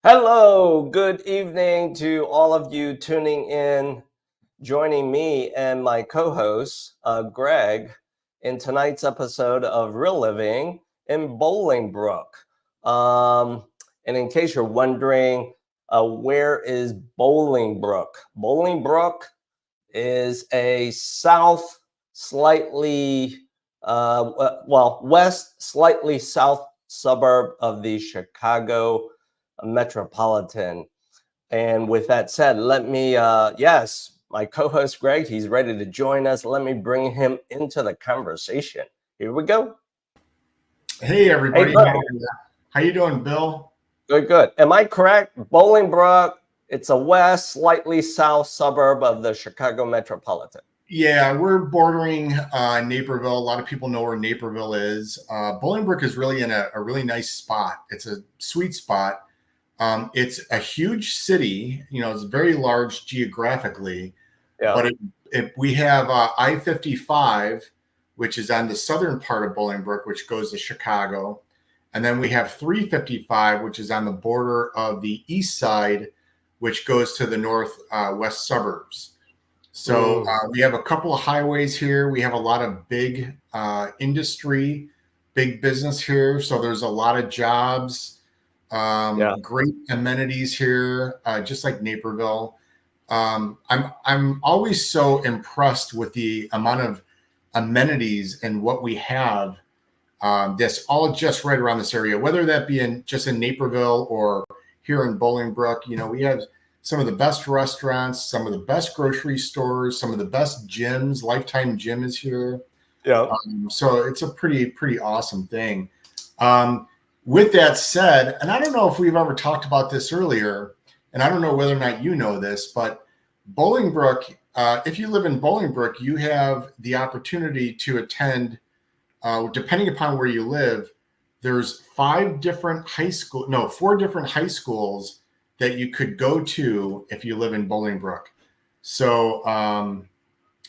Hello, good evening to all of you tuning in, joining me and my co-host, Greg, in tonight's episode of Real Living in Bolingbrook. And in case you're wondering, where is Bolingbrook? Bolingbrook is a west, slightly south suburb of the Chicago metropolitan. And with that said, let me, yes, my co-host Greg, he's ready to join us. Let me bring him into the conversation. Here we go. Hey, everybody. Hey, how you doing, Bill? Good. Am I correct? Bolingbrook, it's a west, slightly south suburb of the Chicago metropolitan. Yeah, we're bordering Naperville. A lot of people know where Naperville is. Bolingbrook is really in a really nice spot. It's a sweet spot. It's a huge city. It's very large geographically. Yeah. But we have I-55, which is on the southern part of Bolingbrook, which goes to Chicago. And then we have 355, which is on the border of the east side, which goes to the northwest suburbs. So we have a couple of highways here. We have a lot of big industry, big business here. So there's a lot of jobs, great amenities here, just like Naperville. I'm always so impressed with the amount of amenities and what we have that's all just right around this area, whether that be just in Naperville or here in Bolingbrook. We have some of the best restaurants, some of the best grocery stores, some of the best gyms. Lifetime Gym is here. Yeah. So it's a pretty awesome thing. With that said, and I don't know if we've ever talked about this earlier, and I don't know whether or not you know this, but Bolingbrook, if you live in Bolingbrook, you have the opportunity to attend, depending upon where you live, there's four different high schools that you could go to if you live in Bolingbrook. So,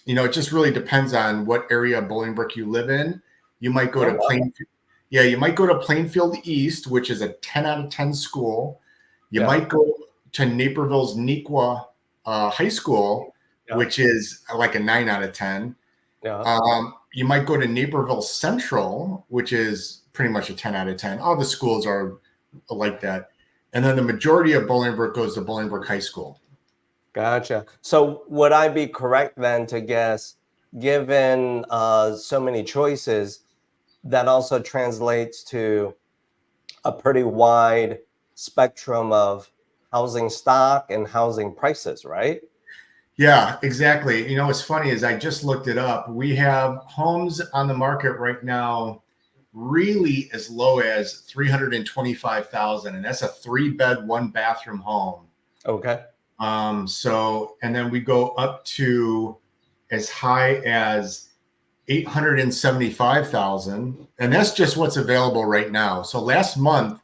it just really depends on what area of Bolingbrook you live in. You might go to Plainfield. Yeah, you might go to Plainfield East, which is a 10 out of 10 school. You might go to Naperville's Neuqua High School, which is like a 9 out of 10. You might go to Naperville Central, which is pretty much a 10 out of 10. All the schools are like that. And then the majority of Bolingbrook goes to Bolingbrook High School. Gotcha. So would I be correct then to guess, given so many choices, that also translates to a pretty wide spectrum of housing stock and housing prices, right? Yeah, exactly. What's funny is I just looked it up. We have homes on the market right now really as low as $325,000, and that's a 3-bed, 1-bathroom home. Okay. And then we go up to as high as $875,000, and that's just what's available right now. So last month,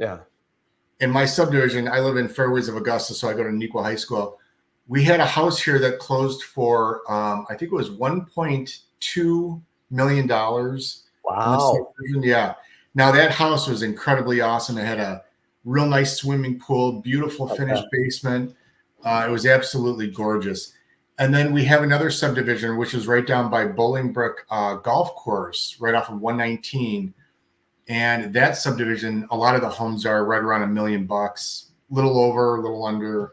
in my subdivision, I live in Fairways of Augusta, so I go to Neuqua High School. We had a house here that closed for I think it was $1.2 million. Wow. Yeah. Now that house was incredibly awesome. It had a real nice swimming pool, beautiful finished basement. It was absolutely gorgeous. And then we have another subdivision, which is right down by Bolingbrook Golf Course, right off of 119. And that subdivision, a lot of the homes are right around $1 million, a little over, a little under.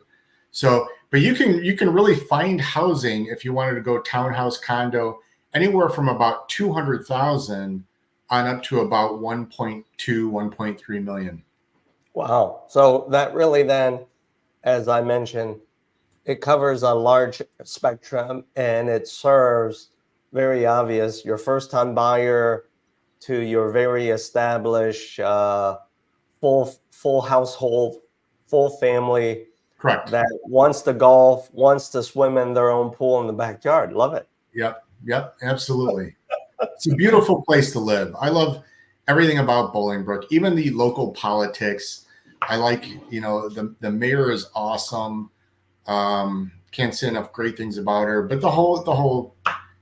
So, but you can really find housing if you wanted to go townhouse, condo, anywhere from about 200,000 on up to about 1.2, 1.3 million. Wow. So that really then, as I mentioned, it covers a large spectrum, and it serves very obvious, your first-time buyer to your very established full household, full family. Correct. That wants to golf, wants to swim in their own pool in the backyard. Love it. Yep, absolutely. It's a beautiful place to live. I love everything about Bolingbrook, even the local politics. I like, the mayor is awesome. Can't say enough great things about her, but the whole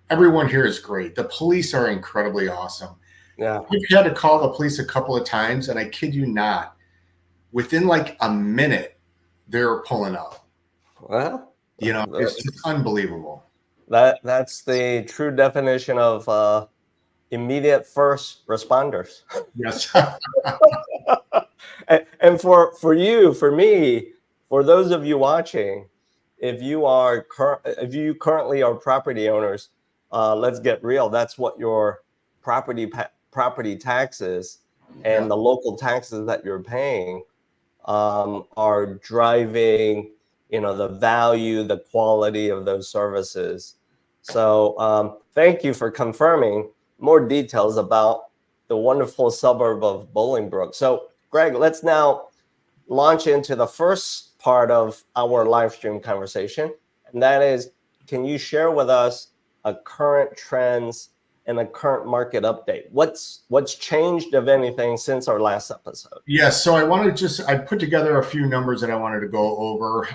everyone here is great. The police are incredibly awesome. Yeah. We've had to call the police a couple of times, and I kid you not, within like a minute, they're pulling up. Well, It's just unbelievable. that's the true definition of immediate first responders. Yes. And for you, for me, for those of you watching, if you currently are property owners, let's get real. That's what your property taxes and the local taxes that you're paying are driving, the value, the quality of those services. So thank you for confirming more details about the wonderful suburb of Bolingbrook. So Greg, let's now launch into the first part of our live stream conversation. And that is, can you share with us a current trends and a current market update? What's changed, if anything, since our last episode? Yes. So I put together a few numbers that I wanted to go over.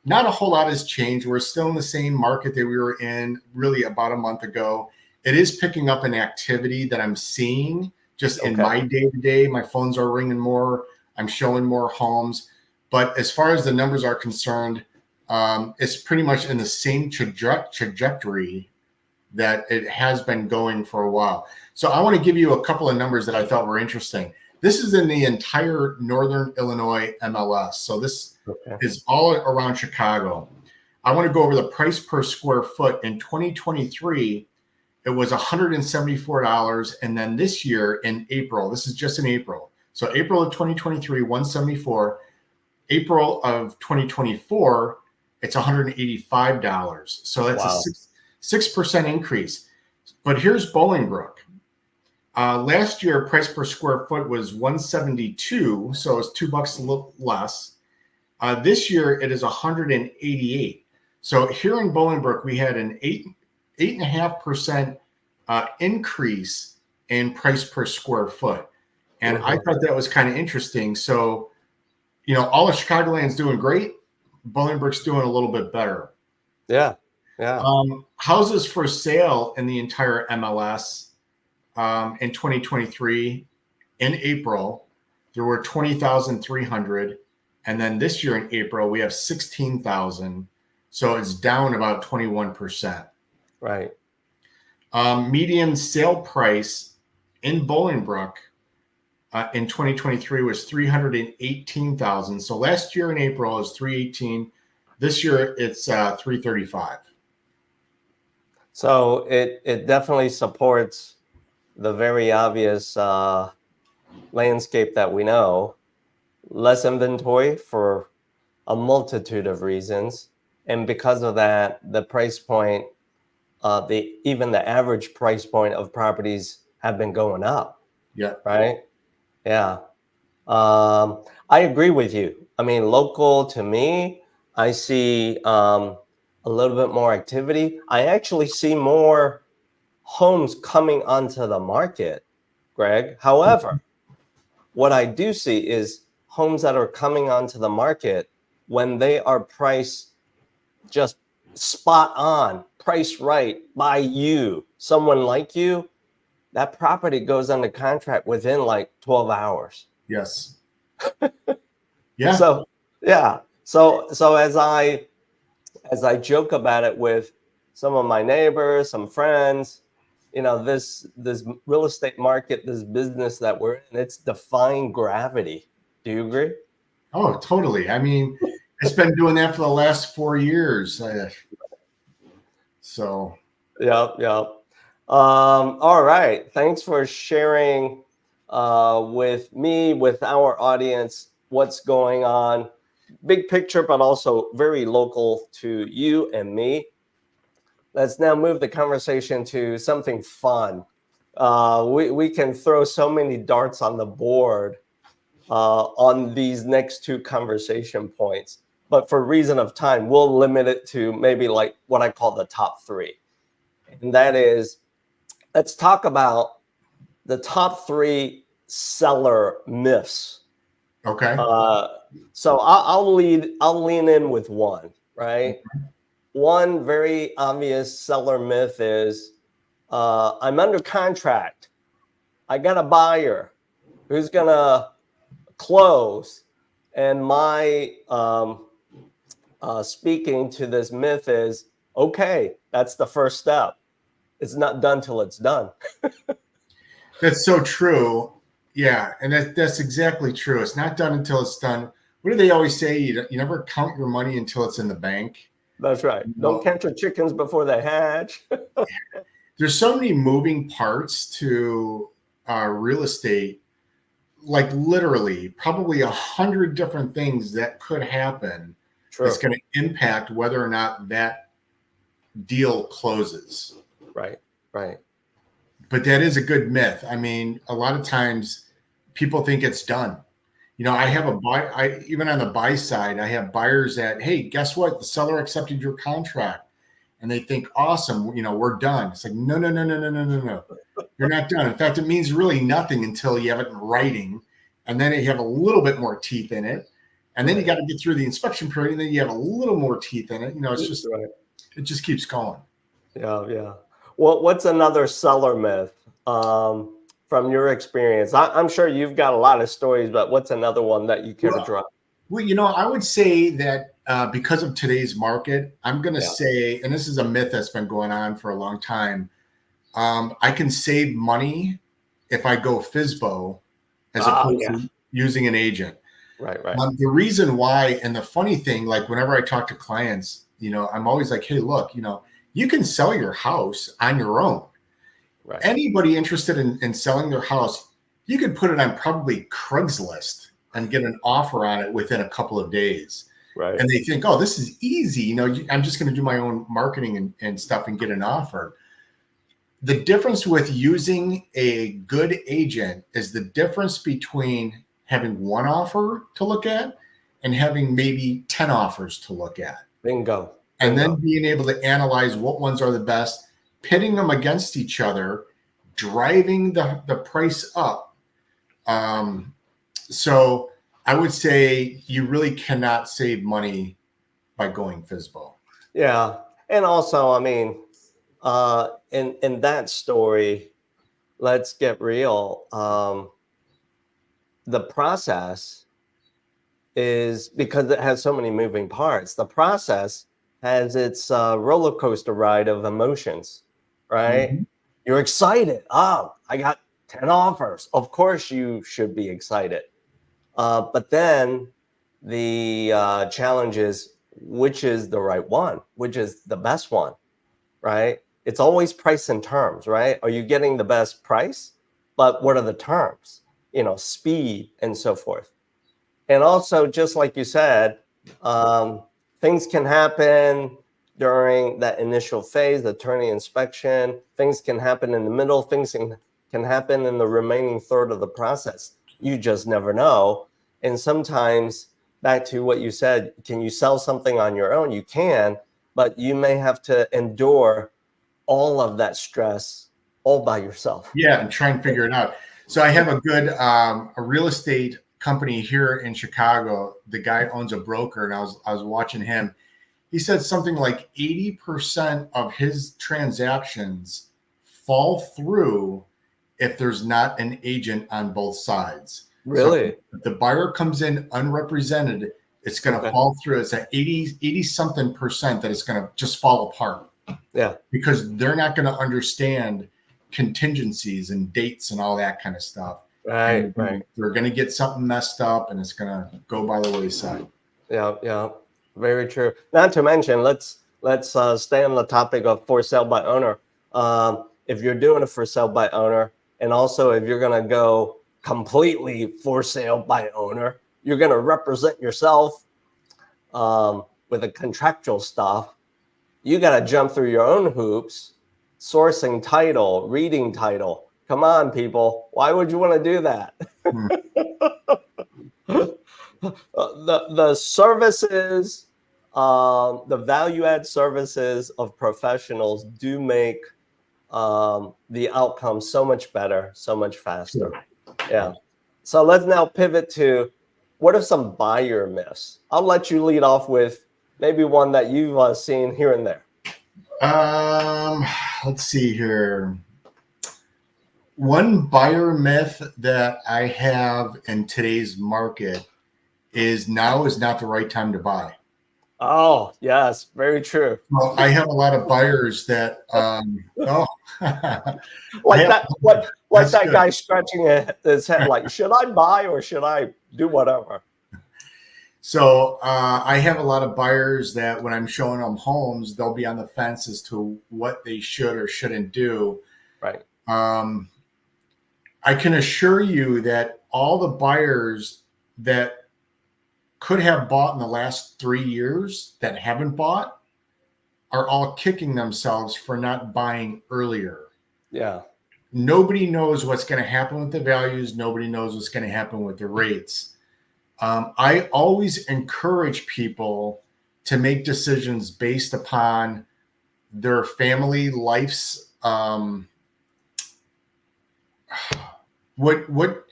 Not a whole lot has changed. We're still in the same market that we were in really about a month ago. It is picking up an activity that I'm seeing just in my day-to-day. My phones are ringing more. I'm showing more homes. But as far as the numbers are concerned, it's pretty much in the same trajectory that it has been going for a while. So I want to give you a couple of numbers that I thought were interesting. This is in the entire Northern Illinois MLS. So this is all around Chicago. I want to go over the price per square foot. In 2023, it was $174. And then this year in April, this is just in April. So April of 2023, 174. April of 2024, it's $185. So that's a 6% increase. But here's Bolingbrook. Last year, price per square foot was $172, so it's $2 a little less. This year, it is $188. So here in Bolingbrook, we had an 8.5% increase in price per square foot. And I thought that was kind of interesting. So, all of Chicagoland's doing great. Bolingbrook's doing a little bit better. Yeah. Houses for sale in the entire MLS in 2023, in April, there were 20,300. And then this year in April, we have 16,000. So it's down about 21%. Right. Median sale price in Bolingbrook in 2023 was 318,000. So last year in April it was 318. This year it's 335. So it definitely supports the very obvious landscape that we know. Less inventory for a multitude of reasons, and because of that, the price point, even the average price point of properties have been going up. Yeah. Right. Yeah. I agree with you. I mean, local to me, I see a little bit more activity. I actually see more homes coming onto the market, Greg. However, what I do see is homes that are coming onto the market when they are priced just spot on, priced right by you, someone like you, that property goes under contract within like 12 hours. Yes. Yeah. So as I joke about it with some of my neighbors, some friends, this real estate market, this business that we're in, it's defying gravity. Do you agree? Oh, totally. I mean, it's been doing that for the last 4 years. So. Yeah. All right. Thanks for sharing with me, with our audience, what's going on. Big picture, but also very local to you and me. Let's now move the conversation to something fun. We can throw so many darts on the board on these next two conversation points. But for reason of time, we'll limit it to maybe like what I call the top three. And that is, let's talk about the top three seller myths. Okay. So I'll lean in with one, right? Okay. One very obvious seller myth is, I'm under contract. I got a buyer who's gonna close. And my speaking to this myth is, okay, that's the first step. It's not done till it's done. That's so true. Yeah, and that's exactly true. It's not done until it's done. What do they always say? You never count your money until it's in the bank. That's right. Don't count your chickens before they hatch. There's so many moving parts to real estate, like literally probably 100 different things that could happen. True. That's going to impact whether or not that deal closes. Right, right. But that is a good myth. I mean, a lot of times people think it's done. You know, I have even on the buy side, I have buyers that, hey, guess what? The seller accepted your contract. And they think, awesome, you know, we're done. It's like, no. You're not done. In fact, it means really nothing until you have it in writing. And then you have a little bit more teeth in it. And then you got to get through the inspection period. And then you have a little more teeth in it. You know, it's just, it just keeps going. Yeah. Well, what's another seller myth from your experience? I'm sure you've got a lot of stories, but what's another one that you care to drop? Well, you know, I would say that because of today's market, I'm going to say, and this is a myth that's been going on for a long time, I can save money if I go FSBO as opposed to using an agent. Right. The reason why, and the funny thing, like whenever I talk to clients, you know, I'm always like, hey, look, you know, you can sell your house on your own. Right. Anybody interested in selling their house, you could put it on probably Craigslist and get an offer on it within a couple of days. Right. And they think, oh, this is easy. You know, I'm just going to do my own marketing and stuff and get an offer. The difference with using a good agent is the difference between having one offer to look at and having maybe 10 offers to look at. Bingo. And then being able to analyze what ones are the best, pitting them against each other, driving the price up. So I would say you really cannot save money by going FSBO. Yeah. And also, I mean, in that story, let's get real. The process is, because it has so many moving parts, the process has its roller coaster ride of emotions, right? Mm-hmm. You're excited. Oh, I got 10 offers. Of course you should be excited. But then the challenge is, which is the right one? Which is the best one, right? It's always price and terms, right? Are you getting the best price? But what are the terms? You know, speed and so forth. And also, just like you said, things can happen during that initial phase, the attorney inspection. Things can happen in the middle. Things can happen in the remaining third of the process. You just never know. And sometimes, back to what you said, can you sell something on your own? You can, but you may have to endure all of that stress all by yourself. Yeah, and try and figure it out. So I have a good a real estate company here in Chicago. The guy owns a broker, and I was watching him. He said something like 80% of his transactions fall through if there's not an agent on both sides. Really? So if the buyer comes in unrepresented, it's going to fall through. It's at 80 something percent that it's going to just fall apart. Yeah. Because they're not going to understand contingencies and dates and all that kind of stuff. Right. They're going to get something messed up, and it's going to go by the wayside. Yeah. Very true. Not to mention, let's stay on the topic of for sale by owner. If you're doing a for sale by owner, and also if you're going to go completely for sale by owner, you're going to represent yourself with the contractual stuff. You got to jump through your own hoops, sourcing title, reading title. Come on, people. Why would you want to do that? The services, the value-add services of professionals do make the outcome so much better, so much faster. Yeah. So let's now pivot to, what are some buyer myths? I'll let you lead off with maybe one that you've seen here and there. Let's see here. One buyer myth that I have in today's market is now is not the right time to buy. Oh, yes, very true. Well, I have a lot of buyers that, Like that, like that's that good. guy scratching his head, like, should I buy or should I do whatever? So I have a lot of buyers that when I'm showing them homes, they'll be on the fence as to what they should or shouldn't do. Right. I can assure you that all the buyers that could have bought in the last 3 years that haven't bought are all kicking themselves for not buying earlier. Yeah. Nobody knows what's going to happen with the values. Nobody knows what's going to happen with the rates. I always encourage people to make decisions based upon their family life's what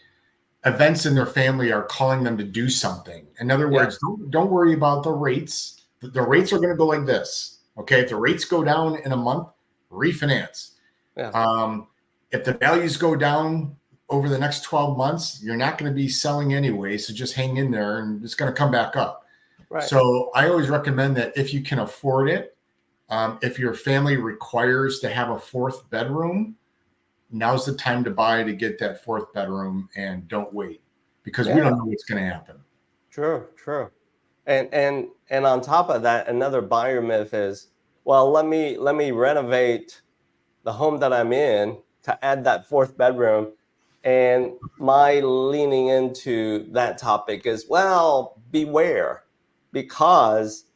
events in their family are calling them to do something. In other words, don't worry about the rates. The rates are going to go like this. Okay, if the rates go down in a month, refinance. Yeah. If the values go down over the next 12 months, you're not going to be selling anyway. So just hang in there and it's going to come back up. Right. So I always recommend that if you can afford it, if your family requires to have a 4th bedroom, now's the time to buy to get that 4th bedroom and don't wait because we don't know what's going to happen. True. And on top of that, another buyer myth is, well, let me renovate the home that I'm in to add that 4th bedroom. And my leaning into that topic is, well, beware, because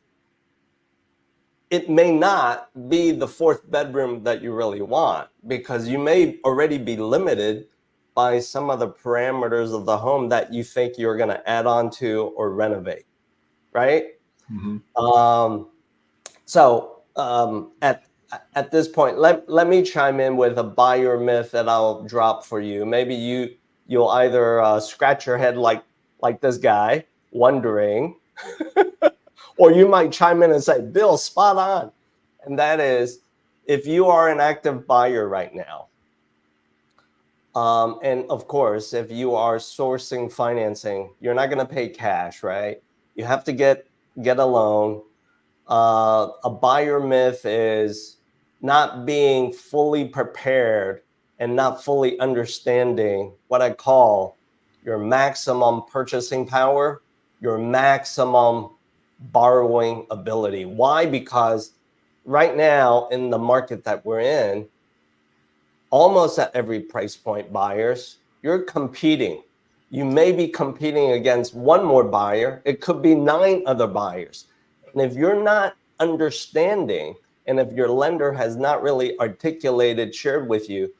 it may not be the 4th bedroom that you really want, because you may already be limited by some of the parameters of the home that you think you're going to add on to or renovate, right? Mm-hmm. At this point, let me chime in with a buyer myth that I'll drop for you. Maybe you'll either scratch your head like this guy, wondering, or you might chime in and say, Bill, spot on. And that is, if you are an active buyer right now, and of course, if you are sourcing financing, you're not going to pay cash, right? You have to get a loan. A buyer myth is not being fully prepared and not fully understanding what I call your maximum purchasing power, your maximum borrowing ability. Why? Because right now in the market that we're in, almost at every price point, buyers, you're competing. You may be competing against one more buyer. It could be 9 other buyers. And if you're not understanding, and if your lender has not really articulated, shared with you,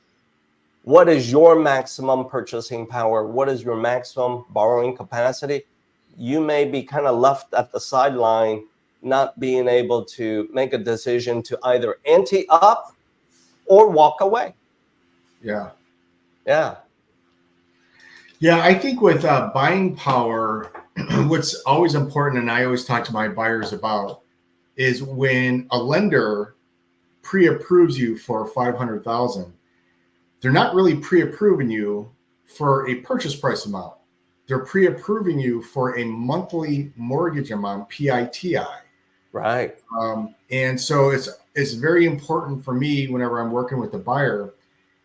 what is your maximum purchasing power, what is your maximum borrowing capacity, you may be kind of left at the sideline, not being able to make a decision to either ante up or walk away. Yeah. I think with buying power, what's always important, and I always talk to my buyers about, is when a lender pre-approves you for $500,000, they're not really pre-approving you for a purchase price amount. They're pre-approving you for a monthly mortgage amount, PITI. Right. And so it's very important for me whenever I'm working with the buyer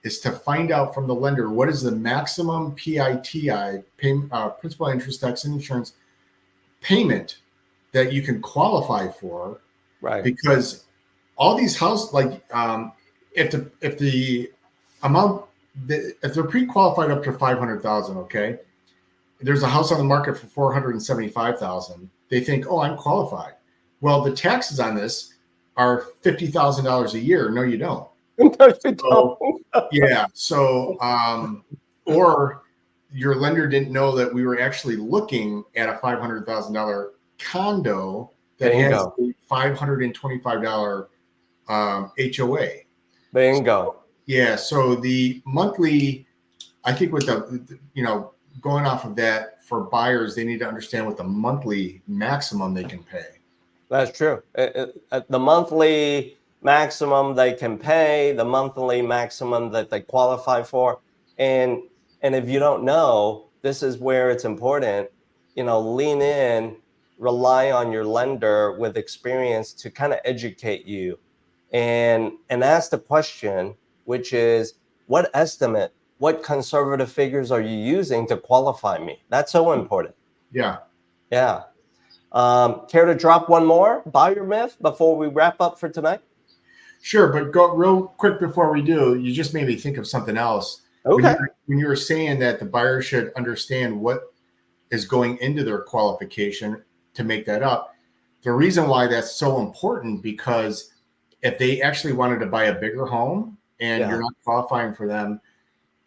is to find out from the lender what is the maximum PITI, principal, interest, tax, and insurance payment that you can qualify for. Right. Because all these houses, like if the amount if they're pre-qualified up to 500,000, okay, there's a house on the market for 475,000. They think, oh, I'm qualified. Well, the taxes on this are $50,000 a year. No, you don't. Or your lender didn't know that we were actually looking at a $500,000 condo that has a $525 HOA. Bingo. Yeah. So the monthly, I think with the going off of that, for buyers, they need to understand what the monthly maximum they can pay. That's true. The monthly maximum they can pay, the monthly maximum that they qualify for. And if you don't know, this is where it's important, lean in, rely on your lender with experience to kind of educate you, and ask the question, which is, what estimate, what conservative figures are you using to qualify me? That's so important. Yeah. Yeah. Care to drop one more buyer myth before we wrap up for tonight? Sure, but go real quick before we do. You just made me think of something else. Okay. When you were saying that the buyer should understand what is going into their qualification to make that up, the reason why that's so important, because if they actually wanted to buy a bigger home and you're not qualifying for them,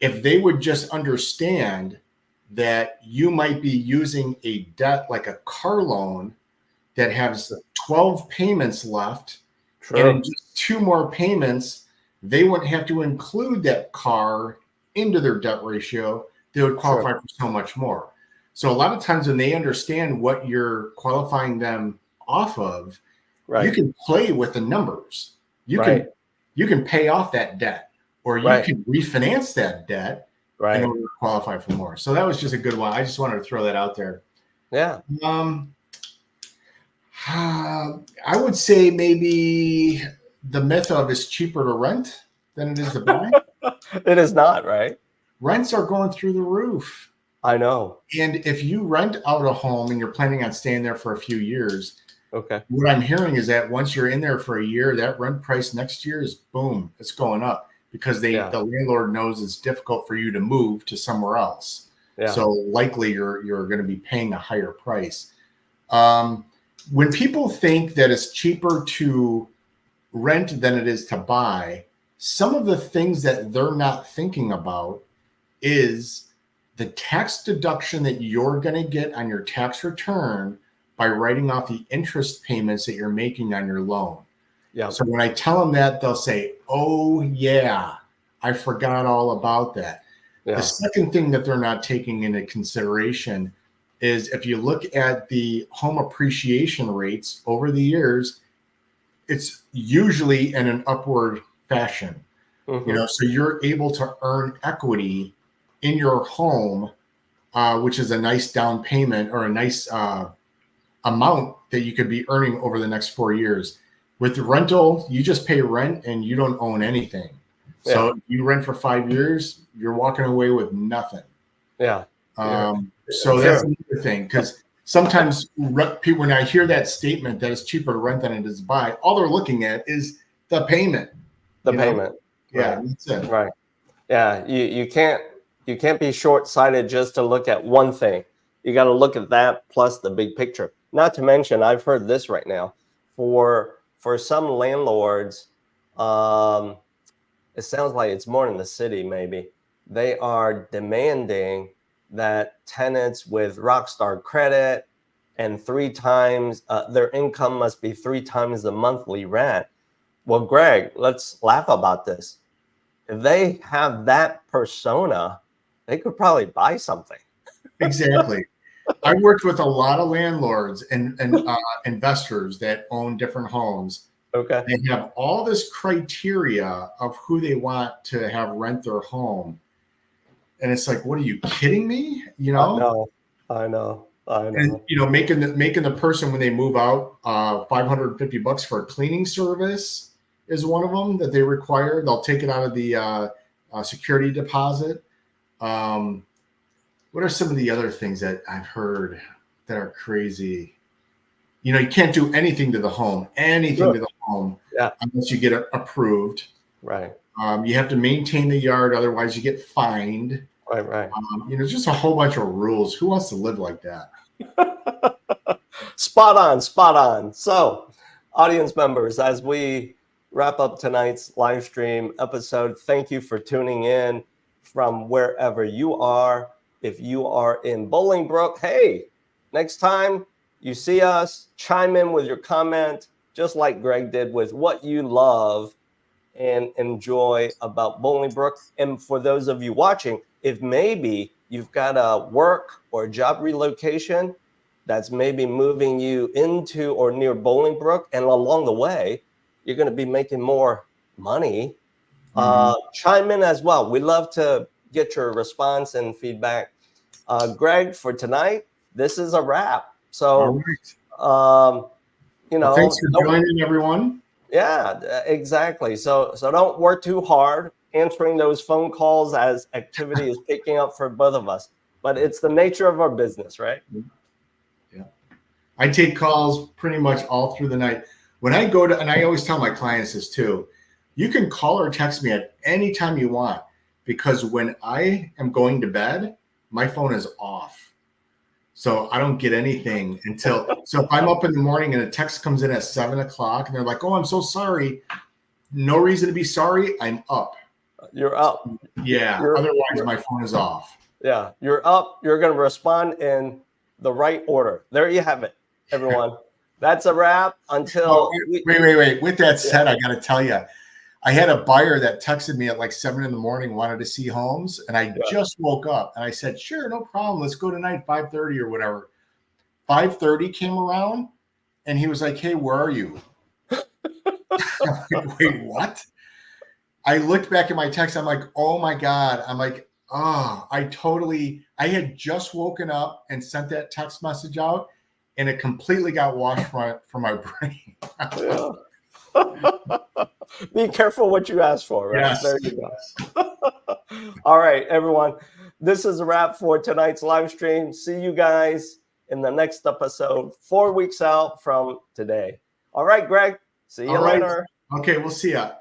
if they would just understand that you might be using a debt like a car loan that has 12 payments left, True. and in just 2 more payments, they wouldn't have to include that car into their debt ratio. They would qualify for so much more. So a lot of times when they understand what you're qualifying them off of, you can play with the numbers. You can pay off that debt, or you can refinance that debt in order to qualify for more. So that was just a good one. I just wanted to throw that out there. Yeah. I would say maybe the myth of it's cheaper to rent than it is to buy. It is not, right? Rents are going through the roof. I know. And if you rent out a home and you're planning on staying there for a few years, okay, what I'm hearing is that once you're in there for a year, that rent price next year is boom, it's going up, because the landlord knows it's difficult for you to move to somewhere else. Yeah. So likely you're going to be paying a higher price. When people think that it's cheaper to rent than it is to buy, some of the things that they're not thinking about is the tax deduction that you're going to get on your tax return by writing off the interest payments that you're making on your loan. Yeah. So when I tell them that, they'll say, oh yeah, I forgot all about that. Yeah. The second thing that they're not taking into consideration is, if you look at the home appreciation rates over the years, it's usually in an upward fashion. Mm-hmm. So you're able to earn equity in your home, which is a nice down payment, or a nice amount that you could be earning over the next 4 years. With the rental, you just pay rent and you don't own anything. Yeah. So if you rent for 5 years, you're walking away with nothing. Yeah. So that's another thing, because sometimes people, when I hear that statement that it's cheaper to rent than it is to buy, all they're looking at is the payment. The payment. Yeah, that's it. Right. Yeah. You can't be short-sighted just to look at one thing. You got to look at that plus the big picture. Not to mention, I've heard this right now, for some landlords, it sounds like it's more in the city maybe, they are demanding that tenants with rockstar credit and 3 times their income must be 3 times the monthly rent. Well, Greg, let's laugh about this. If they have that persona, they could probably buy something. Exactly. I worked with a lot of landlords and investors that own different homes. Okay. They have all this criteria of who they want to have rent their home. And it's like, what are you kidding me? I know. And making the person, when they move out, $550 for a cleaning service is one of them that they require. They'll take it out of the security deposit. What are some of the other things that I've heard that are crazy? You can't do anything to the home, to the home, unless you get approved. Right. You have to maintain the yard, otherwise you get fined. Right. Just a whole bunch of rules. Who wants to live like that? Spot on. So, audience members, as we wrap up tonight's live stream episode, thank you for tuning in from wherever you are. If you are in Bolingbrook, hey, next time you see us, chime in with your comment, just like Greg did, with what you love and enjoy about Bolingbrook. And for those of you watching, if maybe you've got a work or job relocation that's maybe moving you into or near Bolingbrook, and along the way, you're going to be making more money, chime in as well. We love to get your response and feedback. Greg, for tonight, this is a wrap. So, well, you know, thanks for joining, everyone. Yeah, exactly. So don't work too hard answering those phone calls as activity is picking up for both of us. But it's the nature of our business, right? Yeah. I take calls pretty much all through the night. When I go to, and I always tell my clients this too, you can call or text me at any time you want, because when I am going to bed, my phone is off. So I don't get anything until, so if I'm up in the morning and a text comes in at 7 o'clock and they're like, oh, I'm so sorry. No reason to be sorry. I'm up. You're up. Yeah. Otherwise, my phone is off. Yeah. You're up. You're going to respond in the right order. There you have it, everyone. That's a wrap until. Wait. With that said, I got to tell you, I had a buyer that texted me at like 7 in the morning, wanted to see homes. And I just woke up and I said, sure, no problem. Let's go tonight, 5:30 or whatever. 5:30 came around and he was like, hey, where are you? I'm like, wait, what? I looked back at my text. I'm like, oh my God. I'm like, I had just woken up and sent that text message out and it completely got washed from my brain. Be careful what you ask for, right? Yes. There you go. All right, everyone. This is a wrap for tonight's live stream. See you guys in the next episode, 4 weeks out from today. All right, Greg. See you later. Okay, we'll see ya.